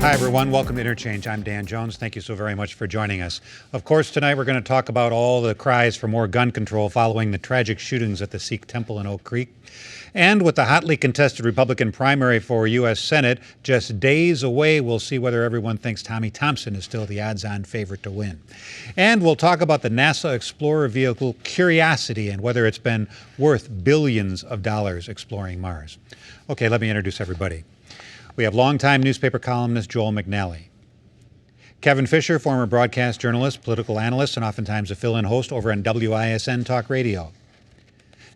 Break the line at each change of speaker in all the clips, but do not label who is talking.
Hi, everyone. Welcome to Interchange. I'm Dan Jones. Thank you so very much for joining us. Of course, tonight we're going to talk about all the cries for more gun control following the tragic shootings at the Sikh temple in Oak Creek. And with the hotly contested Republican primary for U.S. Senate just days away, we'll see whether everyone thinks Tommy Thompson is still the odds-on favorite to win. And we'll talk about the NASA Explorer vehicle Curiosity and whether it's been worth billions of dollars exploring Mars. Okay, let me introduce everybody. We have longtime newspaper columnist Joel McNally. Kevin Fischer, former broadcast journalist, political analyst, and oftentimes a fill-in host over on WISN Talk Radio.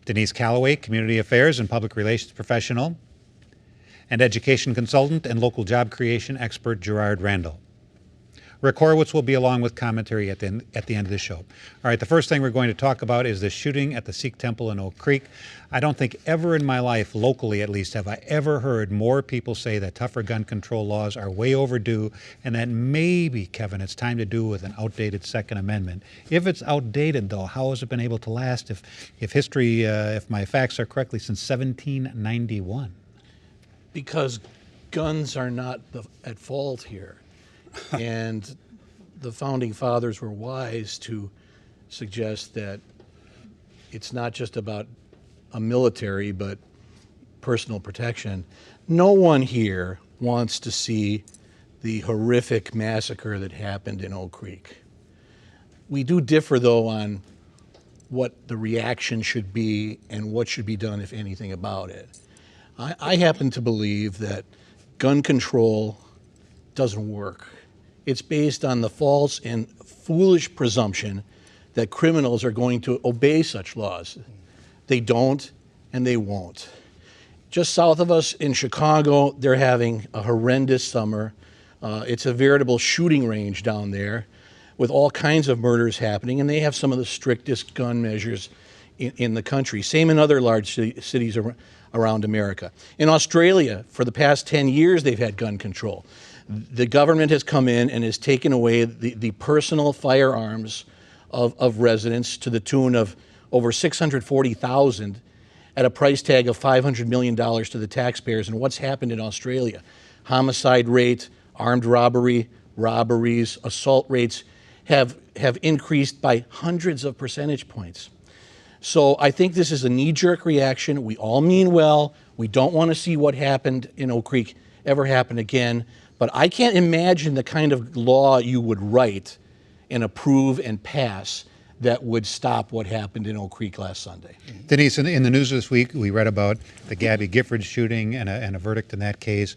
Denise Callaway, community affairs and public relations professional. And education consultant and local job creation expert Gerard Randall. Rick Horowitz will be along with commentary at the end of the show. All right, the first thing we're going to talk about is the shooting at the Sikh temple in Oak Creek. I don't think ever in my life, locally at least, have I ever heard more people say that tougher gun control laws are way overdue and that maybe, Kevin, it's time to do with an outdated Second Amendment. If it's outdated, though, how has it been able to last if my facts are correctly, since 1791?
Because guns are not at fault here. And the founding fathers were wise to suggest that it's not just about a military, but personal protection. No one here wants to see the horrific massacre that happened in Oak Creek. We do differ, though, on what the reaction should be and what should be done, if anything, about it. I happen to believe that gun control doesn't work. It's based on the false and foolish presumption that criminals are going to obey such laws. They don't, and they won't. Just south of us in Chicago, they're having a horrendous summer. It's a veritable shooting range down there with all kinds of murders happening, and they have some of the strictest gun measures in the country. Same in other large cities around America. In Australia, for the past 10 years, they've had gun control. The government has come in and has taken away the personal firearms of residents to the tune of over 640,000 at a price tag of $500 million to the taxpayers. And what's happened in Australia? Homicide rate, armed robberies, assault rates have increased by hundreds of percentage points. So I think this is a knee-jerk reaction. We all mean well. We don't want to see what happened in Oak Creek ever happen again. But I can't imagine the kind of law you would write and approve and pass that would stop what happened in Oak Creek last Sunday.
Denise, in the news this week, we read about the Gabby Giffords shooting and a verdict in that case.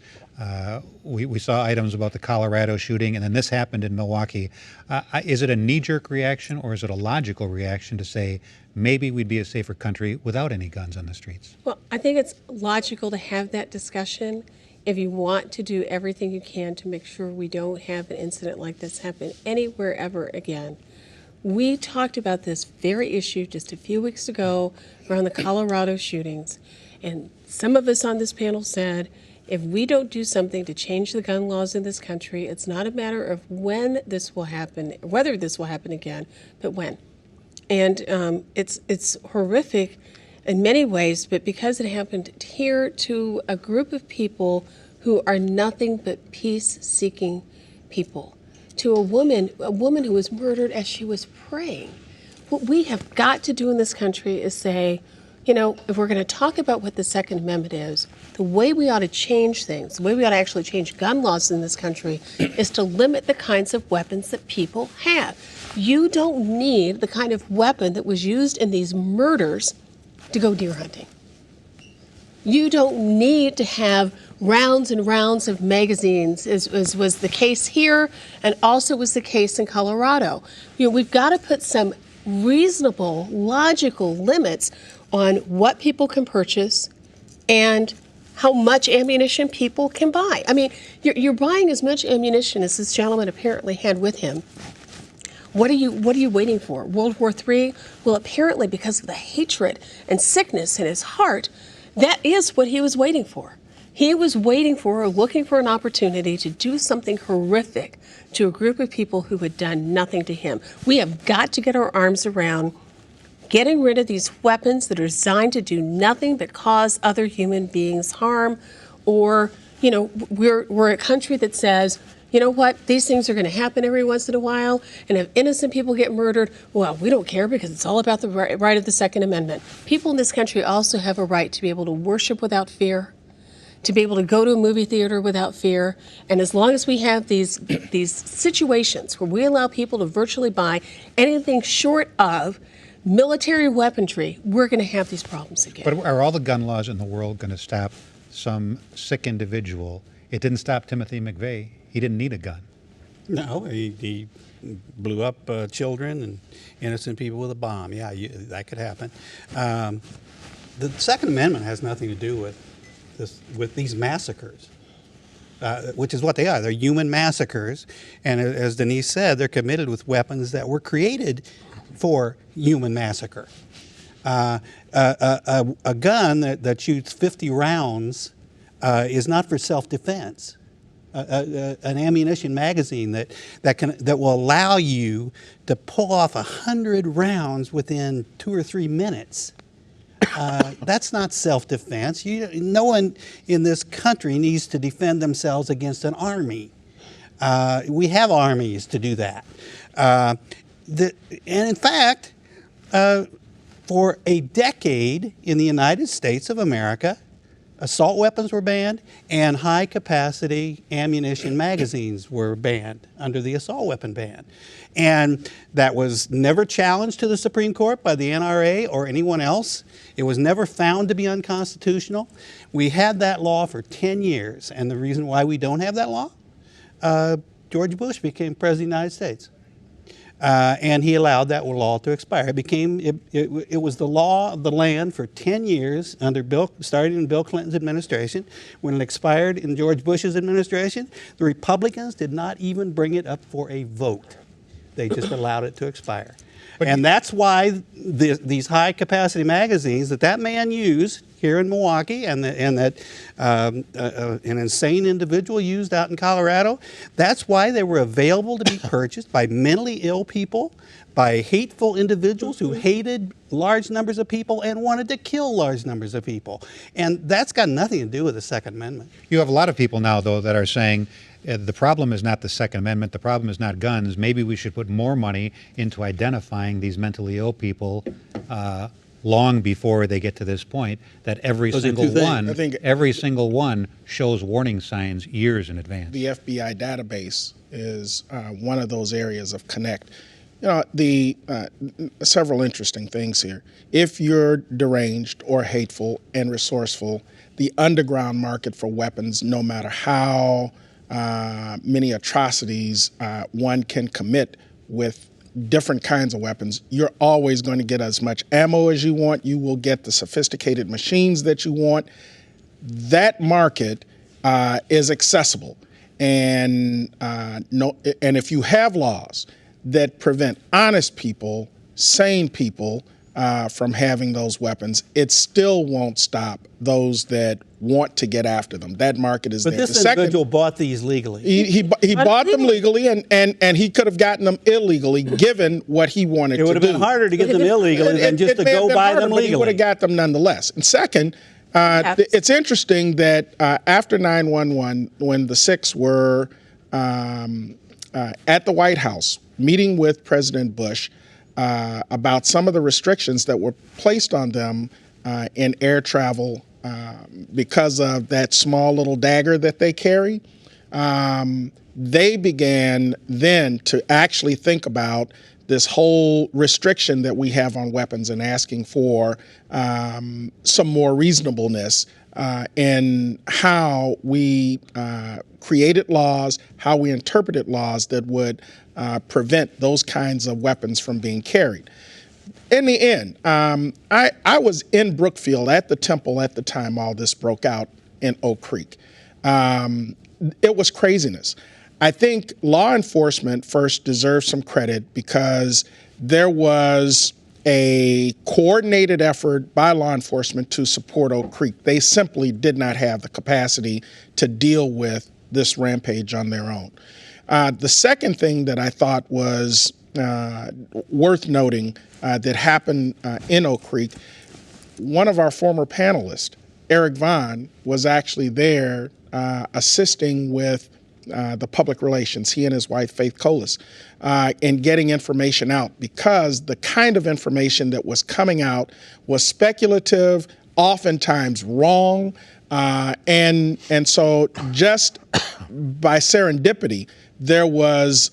We saw items about the Colorado shooting, and then this happened in Milwaukee. Is it a knee-jerk reaction, or is it a logical reaction to say maybe we'd be a safer country without any guns on the streets?
Well, I think it's logical to have that discussion if you want to do everything you can to make sure we don't have an incident like this happen anywhere ever again. We talked about this very issue just a few weeks ago around the Colorado shootings, and some of us on this panel said, if we don't do something to change the gun laws in this country, it's not a matter of when this will happen, whether this will happen again, but when. And it's horrific in many ways, but because it happened here to a group of people who are nothing but peace-seeking people, to a woman who was murdered as she was praying. What we have got to do in this country is say, you know, if we're going to talk about what the Second Amendment is, the way we ought to change things, the way we ought to actually change gun laws in this country is to limit the kinds of weapons that people have. You don't need the kind of weapon that was used in these murders to go deer hunting. You don't need to have rounds and rounds of magazines, as was the case here and also was the case in Colorado. You know, we've got to put some reasonable, logical limits on what people can purchase and how much ammunition people can buy. I mean, you're buying as much ammunition as this gentleman apparently had with him. What are you waiting for? World War III? Well, apparently because of the hatred and sickness in his heart, that is what he was waiting for. He was waiting for or looking for an opportunity to do something horrific to a group of people who had done nothing to him. We have got to get our arms around getting rid of these weapons that are designed to do nothing but cause other human beings harm or we're a country that says, you know what, these things are going to happen every once in a while, and if innocent people get murdered, well, we don't care because it's all about the right of the Second Amendment. People in this country also have a right to be able to worship without fear, to be able to go to a movie theater without fear, and as long as we have these situations where we allow people to virtually buy anything short of military weaponry, we're going to have these problems again.
But are all the gun laws in the world going to stop some sick individual? It didn't stop Timothy McVeigh. He didn't need a gun.
No, he blew up children and innocent people with a bomb. Yeah, that could happen. The Second Amendment has nothing to do with these massacres, which is what they are. They're human massacres, and as Denise said, they're committed with weapons that were created for human massacre. A gun that shoots 50 rounds is not for self-defense. An ammunition magazine that will allow you to pull off 100 rounds within 2 or 3 minutes. That's not self-defense. No one in this country needs to defend themselves against an army. We have armies to do that. And in fact, for a decade in the United States of America, assault weapons were banned and high-capacity ammunition magazines were banned under the assault weapon ban. And that was never challenged to the Supreme Court by the NRA or anyone else. It was never found to be unconstitutional. We had that law for 10 years, and the reason why we don't have that law, George Bush became President of the United States. And he allowed that law to expire. It was the law of the land for 10 years starting in Bill Clinton's administration. When it expired in George Bush's administration, the Republicans did not even bring it up for a vote. They just allowed it to expire. And that's why these high-capacity magazines that man used here in Milwaukee and that an insane individual used out in Colorado, that's why they were available to be purchased by mentally ill people, by hateful individuals who hated large numbers of people and wanted to kill large numbers of people. And that's got nothing to do with the Second Amendment.
You have a lot of people now, though, that are saying the problem is not the Second Amendment, the problem is not guns. Maybe we should put more money into identifying these mentally ill people long before they get to this point, that every single one shows warning signs years in advance.
The FBI database is one of those areas of connect. Several interesting things here. If you're deranged or hateful and resourceful, the underground market for weapons, no matter how many atrocities one can commit with different kinds of weapons, you're always going to get as much ammo as you want. You will get the sophisticated machines that you want. That market is accessible. And if you have laws that prevent honest people, sane people from having those weapons, it still won't stop those that want to get after them. That market is
there. But this individual bought these legally.
He bought them legally, and he could have gotten them illegally given what he wanted to do.
It would have been harder to get them illegally than just to go buy them legally.
But he would have got them nonetheless. And second, it's interesting that after 9/11, when the Sikhs were at the White House meeting with President Bush about some of the restrictions that were placed on them in air travel because of that small little dagger that they carry, they began then to actually think about this whole restriction that we have on weapons and asking for some more reasonableness in how we created laws, how we interpreted laws that would prevent those kinds of weapons from being carried. In the end, I was in Brookfield at the temple at the time all this broke out in Oak Creek. It was craziness. I think law enforcement first deserves some credit because there was a coordinated effort by law enforcement to support Oak Creek. They simply did not have the capacity to deal with this rampage on their own. The second thing that I thought was worth noting that happened in Oak Creek, one of our former panelists, Eric Vaughn, was actually there assisting with the public relations, he and his wife, Faith Kohlis, in getting information out, because the kind of information that was coming out was speculative, oftentimes wrong, and so just by serendipity, there was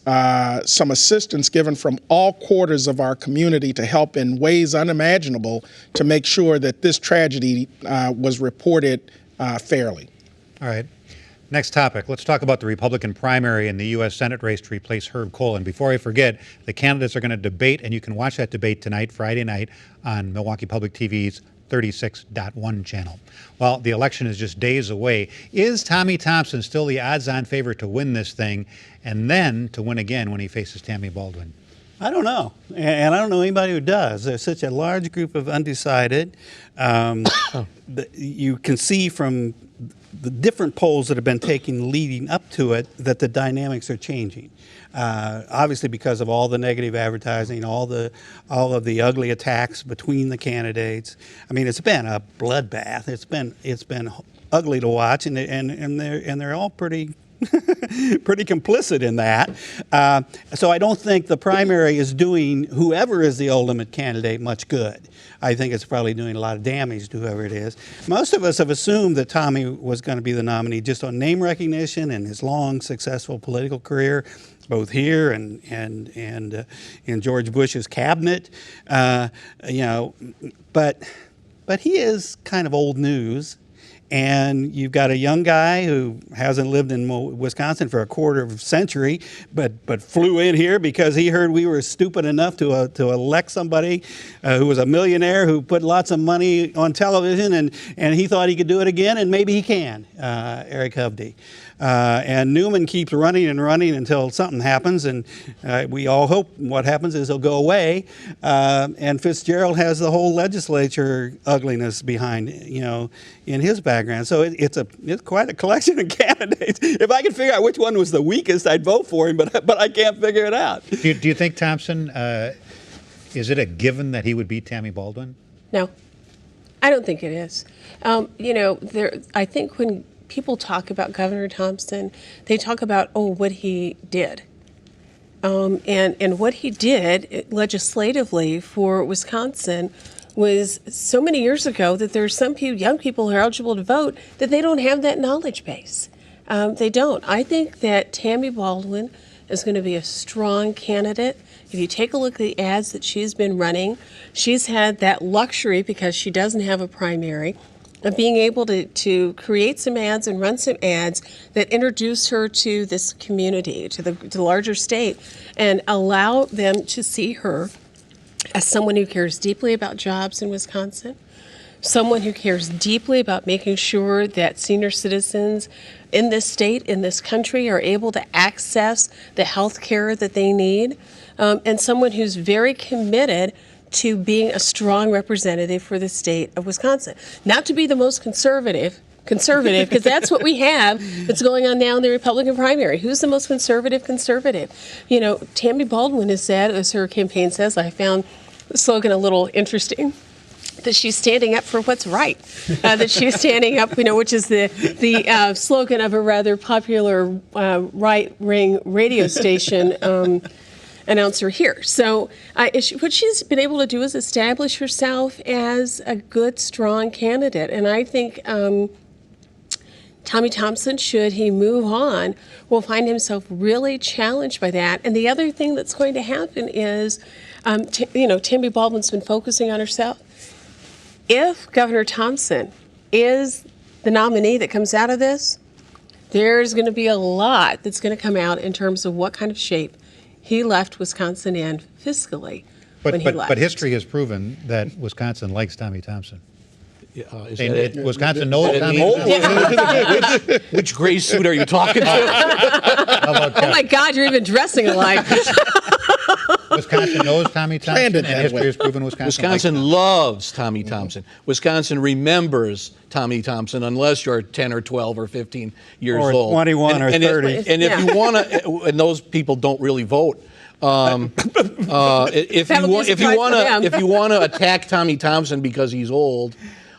some assistance given from all quarters of our community to help in ways unimaginable to make sure that this tragedy was reported fairly.
All right. Next topic. Let's talk about the Republican primary in the U.S. Senate race to replace Herb Kohl. And before I forget, the candidates are going to debate, and you can watch that debate tonight, Friday night, on Milwaukee Public TV's 36.1 channel. Well, the election is just days away. Is Tommy Thompson still the odds-on favorite to win this thing, and then to win again when he faces Tammy Baldwin?
I don't know, and I don't know anybody who does. There's such a large group of undecided. You can see from the different polls that have been taken leading up to it that the dynamics are changing. Obviously, because of all the negative advertising, all of the ugly attacks between the candidates. I mean, it's been a bloodbath. It's been ugly to watch, and they're all pretty complicit in that. So I don't think the primary is doing whoever is the ultimate candidate much good. I think it's probably doing a lot of damage to whoever it is. Most of us have assumed that Tommy was going to be the nominee just on name recognition and his long, successful political career, both here and in George Bush's cabinet. But he is kind of old news. And you've got a young guy who hasn't lived in Wisconsin for a quarter of a century, but flew in here because he heard we were stupid enough to elect somebody who was a millionaire who put lots of money on television, and he thought he could do it again, and maybe he can, Eric Hovde. And Newman keeps running and running until something happens, and we all hope what happens is he'll go away. And Fitzgerald has the whole legislature ugliness behind, in his background. So it's quite a collection of candidates. If I could figure out which one was the weakest, I'd vote for him, but I can't figure it out.
Do you think Thompson, is it a given that he would beat Tammy Baldwin?
No, I don't think it is. I think when people talk about Governor Thompson, they talk about, what he did. And what he did legislatively for Wisconsin was so many years ago that there's some young people who are eligible to vote that they don't have that knowledge base. They don't. I think that Tammy Baldwin is going to be a strong candidate. If you take a look at the ads that she's been running, she's had that luxury, because she doesn't have a primary, of being able to create some ads and run some ads that introduce her to this community, to the larger state, and allow them to see her as someone who cares deeply about jobs in Wisconsin, someone who cares deeply about making sure that senior citizens in this state, in this country, are able to access the health care that they need, and someone who's very committed to being a strong representative for the state of Wisconsin. Not to be the most conservative, because that's what we have that's going on now in the Republican primary. Who's the most conservative? Tammy Baldwin has said, as her campaign says, I found the slogan a little interesting, that she's standing up for what's right, that she's standing up, which is the slogan of a rather popular right-wing radio station announcer here. So what she's been able to do is establish herself as a good, strong candidate. And I think Tommy Thompson, should he move on, will find himself really challenged by that. And the other thing that's going to happen is, Tammy Baldwin's been focusing on herself. If Governor Thompson is the nominee that comes out of this, there's going to be a lot that's going to come out in terms of what kind of shape he left Wisconsin in fiscally when he left.
But history has proven that Wisconsin likes Tommy Thompson. Wisconsin
knows
Tommy Thompson.
Which gray suit are you talking to?
Oh my God, you're even dressing alike.
Wisconsin knows Tommy Thompson, and history has proven Wisconsin
loves Tommy Thompson. Wisconsin remembers Tommy Thompson unless you're 10 or 12 or 15 years
or
old.
21 or 30.
And if you want to, and those people don't really vote. If you want to attack Tommy Thompson because he's old,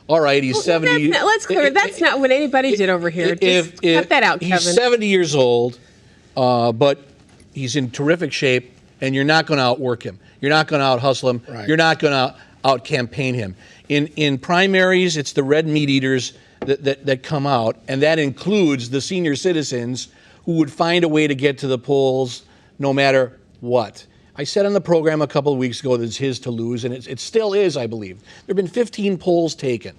all right, he's 70.
Let's clear. That's not what anybody did over here. Just cut that out, Kevin.
He's 70 years old, but he's in terrific shape, and you're not going to outwork him. You're not going to out-hustle him.
Right.
You're not going to out-campaign him. In primaries, it's the red meat eaters that come out, and that includes the senior citizens who would find a way to get to the polls no matter what. I said on the program a couple of weeks ago that it's his to lose, and it still is, I believe. There have been 15 polls taken,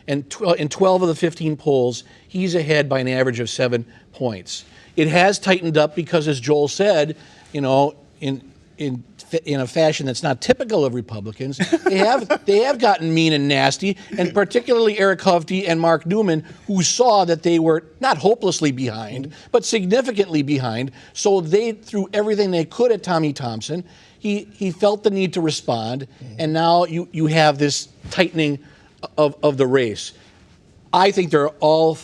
and in 12 of the 15 polls, he's ahead by an average of 7 points. It has tightened up because, as Joel said, you know, in a fashion that's not typical of Republicans, they have gotten mean and nasty, and particularly Eric Hovde and Mark Newman, who saw that they were not hopelessly behind, but significantly behind. So they threw everything they could at Tommy Thompson. He felt the need to respond, and now you have this tightening of the race. I think they're all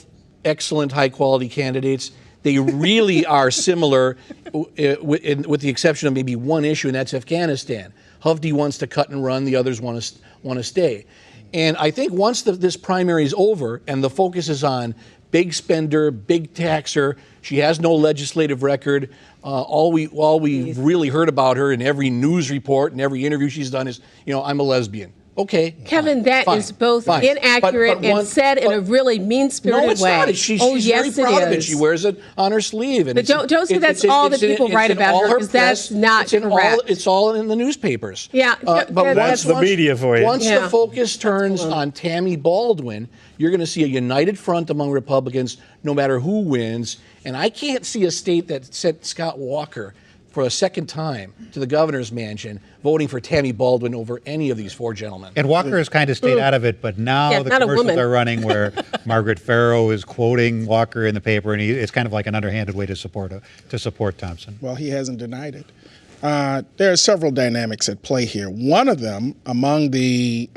excellent, high-quality candidates. They really are similar, with the exception of maybe one issue, and that's Afghanistan. Hovde wants to cut and run; the others want to stay. And I think once this primary is over and the focus is on big spender, big taxer, she has no legislative record. All we've really heard about her in every news report and every interview she's done is, you know, I'm a lesbian. Okay,
Kevin, that
fine,
is both
fine.
inaccurate and said in a really mean-spirited
no, it's
way.
Not. She's
yes,
very proud
it
of it.
is.
She wears it on her sleeve. And
But don't say that's all that people write about her, because that's not correct.
It's all in the newspapers.
Yeah,
but
that's
the media for you.
Once the focus turns on Tammy Baldwin, you're going to see a united front among Republicans, no matter who wins. And I can't see a state that sent Scott Walker for a second time to the governor's mansion, voting for Tammy Baldwin over any of these four gentlemen.
And Walker has kind of stayed out of it, but now the commercials are running where Margaret Farrow is quoting Walker in the paper, and it's kind of like an underhanded way to support Thompson.
Well, he hasn't denied it. There are several dynamics at play here. One of them, among the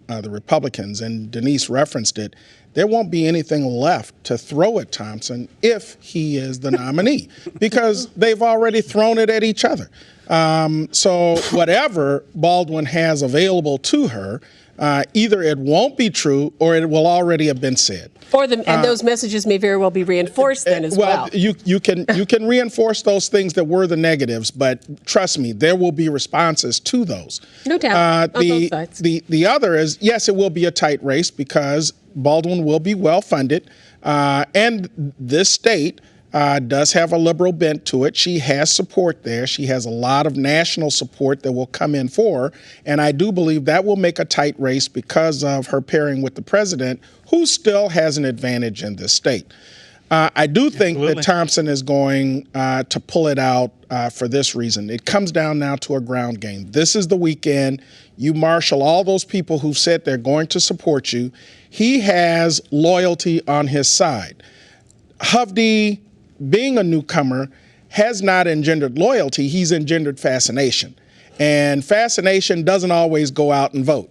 Republicans, and Denise referenced it, there won't be anything left to throw at Thompson if he is the nominee, because they've already thrown it at each other. So whatever Baldwin has available to her, either it won't be true or it will already have been said.
And those messages may very well be reinforced then as well.
You can reinforce those things that were the negatives, but trust me, there will be responses to those.
No doubt. On both sides.
The other is, yes, it will be a tight race because Baldwin will be well funded, and this state does have a liberal bent to it. She has support there. She has a lot of national support that will come in for her, and I do believe that will make a tight race because of her pairing with the president, who still has an advantage in this state. I do think that Thompson is going to pull it out for this reason. It comes down now to a ground game. This is the weekend. You marshal all those people who've said they're going to support you. He has loyalty on his side. Hovde, being a newcomer, has not engendered loyalty. He's engendered fascination. And fascination doesn't always go out and vote.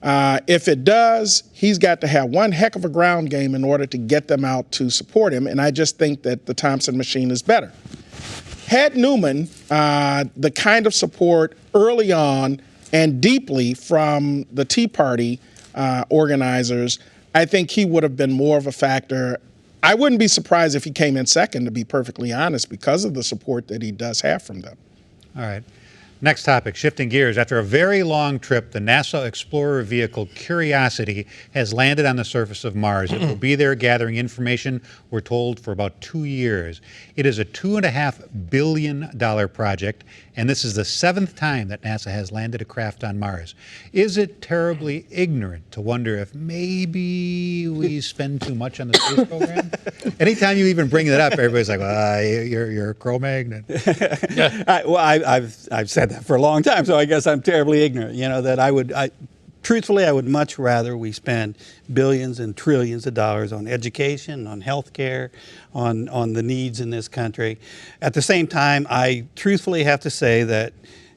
If it does, he's got to have one heck of a ground game in order to get them out to support him, and I just think that the Thompson machine is better. Had Newman the kind of support early on and deeply from the Tea Party organizers, I think he would have been more of a factor. I wouldn't be surprised if he came in second, to be perfectly honest, because of the support that he does have from them.
All right. Next topic, shifting gears. After a very long trip, the NASA Explorer vehicle Curiosity has landed on the surface of Mars. It will be there gathering information, we're told, for about 2 years. It is a $2.5 billion project, and this is the 7th time that NASA has landed a craft on Mars. Is it terribly ignorant to wonder if maybe we spend too much on the space program? Anytime you even bring that up, everybody's like, well, you're a Cro-Magnon.
I've said that for a long time, so I guess I'm terribly ignorant. You know, that truthfully, I would much rather we spend billions and trillions of dollars on education, on health care, on the needs in this country. At the same time, I truthfully have to say that,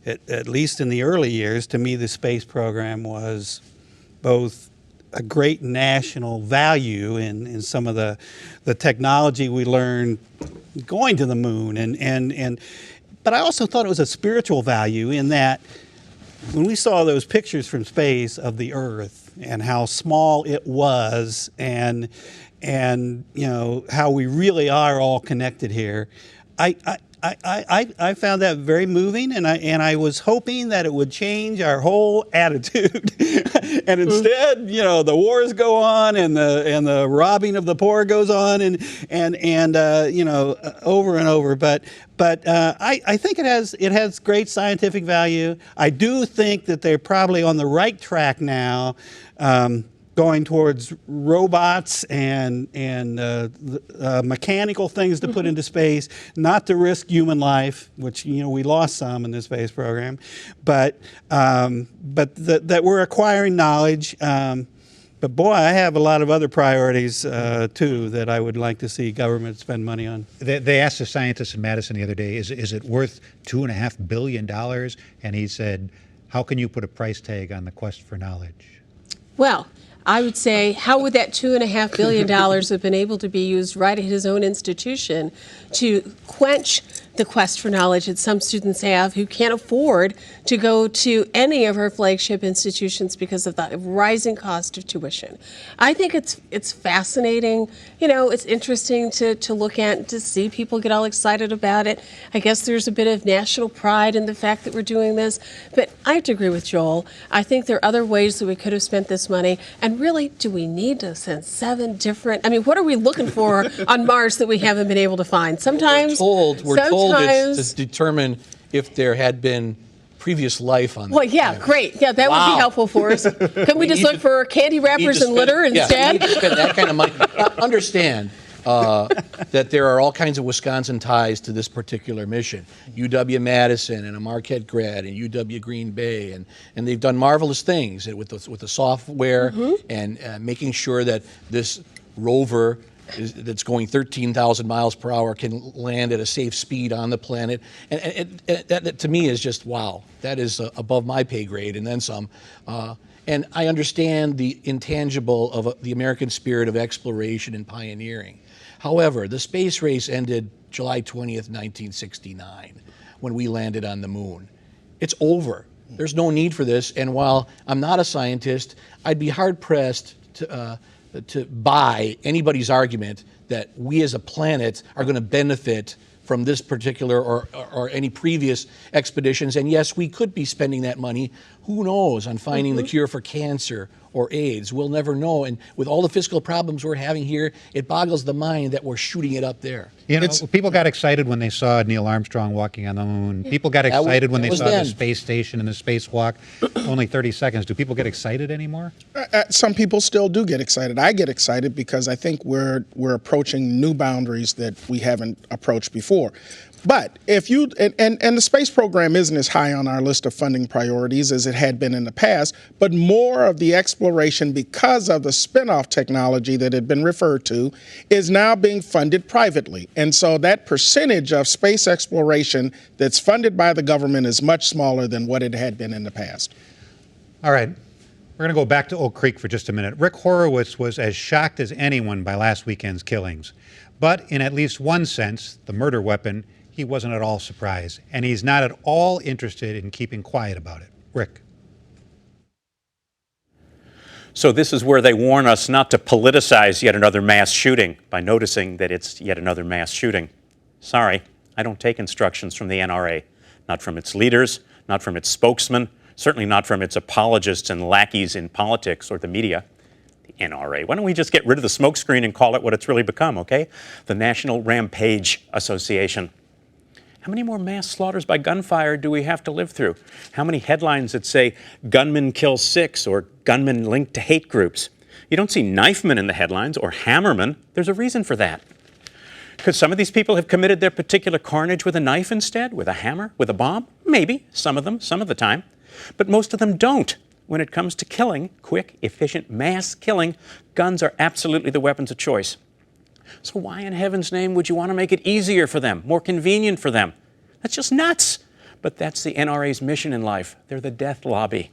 at least in the early years, to me, the space program was both a great national value in some of the technology we learned going to the moon, but I also thought it was a spiritual value in that when we saw those pictures from space of the Earth and how small it was, and you know how we really are all connected here, I found that very moving, and I was hoping that it would change our whole attitude. And instead, you know, the wars go on, and the robbing of the poor goes on, and you know, over and over. But I think it has great scientific value. I do think that they're probably on the right track now. Going towards robots and mechanical things to put into space, not to risk human life, which, you know, we lost some in the space program, but that we're acquiring knowledge. But boy, I have a lot of other priorities too that I would like to see government spend money on.
They asked a scientist in Madison the other day, is it worth $2.5 billion? And he said, how can you put a price tag on the quest for knowledge?
Well, I would say, how would that $2.5 billion have been able to be used right at his own institution to quench the quest for knowledge that some students have who can't afford to go to any of our flagship institutions because of the rising cost of tuition? I think it's fascinating. You know, it's interesting to look at, to see people get all excited about it. I guess there's a bit of national pride in the fact that we're doing this. But I have to agree with Joel. I think there are other ways that we could have spent this money. And really, do we need to send 7 different? I mean, what are we looking for on Mars that we haven't been able to find? Sometimes
we're told it's to determine if there had been previous life on.
Well, yeah, great. Yeah, that would be helpful for us. Can we just look for candy wrappers and litter instead?
Yeah, we need to spend that kind of money. Understand that there are all kinds of Wisconsin ties to this particular mission. UW-Madison and a Marquette grad and UW Green Bay, and they've done marvelous things with the software and making sure that this rover that's going 13,000 miles per hour can land at a safe speed on the planet. And that to me is just, wow, that is above my pay grade and then some. And I understand the intangible of the American spirit of exploration and pioneering. However, the space race ended July 20th, 1969, when we landed on the moon. It's over. There's no need for this. And while I'm not a scientist, I'd be hard-pressed to buy anybody's argument that we as a planet are going to benefit from this particular or any previous expeditions. And yes, we could be spending that money, who knows, on finding the cure for cancer or AIDS. We'll never know. And with all the fiscal problems we're having here, it boggles the mind that we're shooting it up there.
You know, people got excited when they saw Neil Armstrong walking on the moon. People got excited when they saw the space station and the spacewalk. Only 30 seconds. Do people get excited anymore?
Some people still do get excited. I get excited because I think we're approaching new boundaries that we haven't approached before. But if you, and the space program isn't as high on our list of funding priorities as it had been in the past, but more of the exploration, because of the spin-off technology that had been referred to, is now being funded privately. And so that percentage of space exploration that's funded by the government is much smaller than what it had been in the past.
All right. We're going to go back to Oak Creek for just a minute. Rick Horowitz was as shocked as anyone by last weekend's killings. But in at least one sense, the murder weapon, he wasn't at all surprised, and he's not at all interested in keeping quiet about it. Rick.
So this is where they warn us not to politicize yet another mass shooting by noticing that it's yet another mass shooting. Sorry, I don't take instructions from the NRA, not from its leaders, not from its spokesmen, certainly not from its apologists and lackeys in politics or the media. The NRA. Why don't we just get rid of the smokescreen and call it what it's really become, okay? The National Rampage Association. How many more mass slaughters by gunfire do we have to live through? How many headlines that say gunmen kill Sikhs or gunmen linked to hate groups? You don't see knifemen in the headlines or hammermen. There's a reason for that. Could some of these people have committed their particular carnage with a knife instead, with a hammer, with a bomb? Maybe, some of them, some of the time. But most of them don't. When it comes to killing, quick, efficient, mass killing, guns are absolutely the weapons of choice. So why in heaven's name would you want to make it easier for them, more convenient for them? That's just nuts. But that's the NRA's mission in life. They're the death lobby.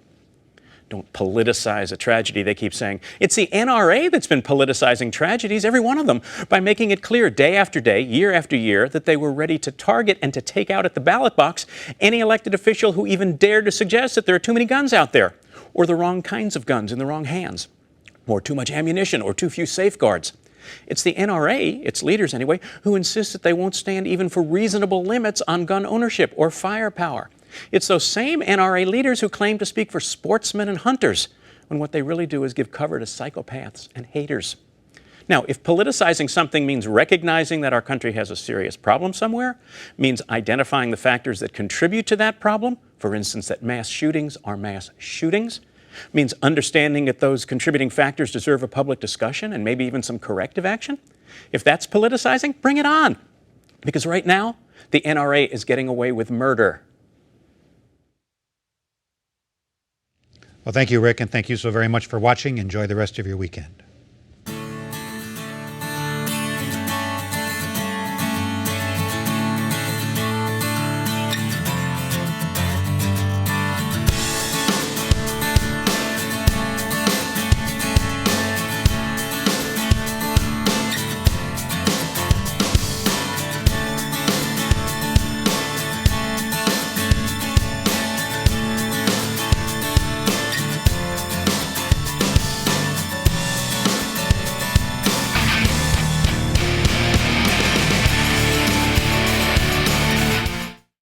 Don't politicize a tragedy. They keep saying, it's the NRA that's been politicizing tragedies, every one of them, by making it clear day after day, year after year, that they were ready to target and to take out at the ballot box any elected official who even dared to suggest that there are too many guns out there, or the wrong kinds of guns in the wrong hands, or too much ammunition, or too few safeguards. It's the NRA, its leaders anyway, who insist that they won't stand even for reasonable limits on gun ownership or firepower. It's those same NRA leaders who claim to speak for sportsmen and hunters, when what they really do is give cover to psychopaths and haters. Now, if politicizing something means recognizing that our country has a serious problem somewhere, means identifying the factors that contribute to that problem, for instance, that mass shootings are mass shootings, means understanding that those contributing factors deserve a public discussion and maybe even some corrective action, if that's politicizing, bring it on. Because right now, the NRA is getting away with murder.
Well, thank you, Rick, and thank you so very much for watching. Enjoy the rest of your weekend.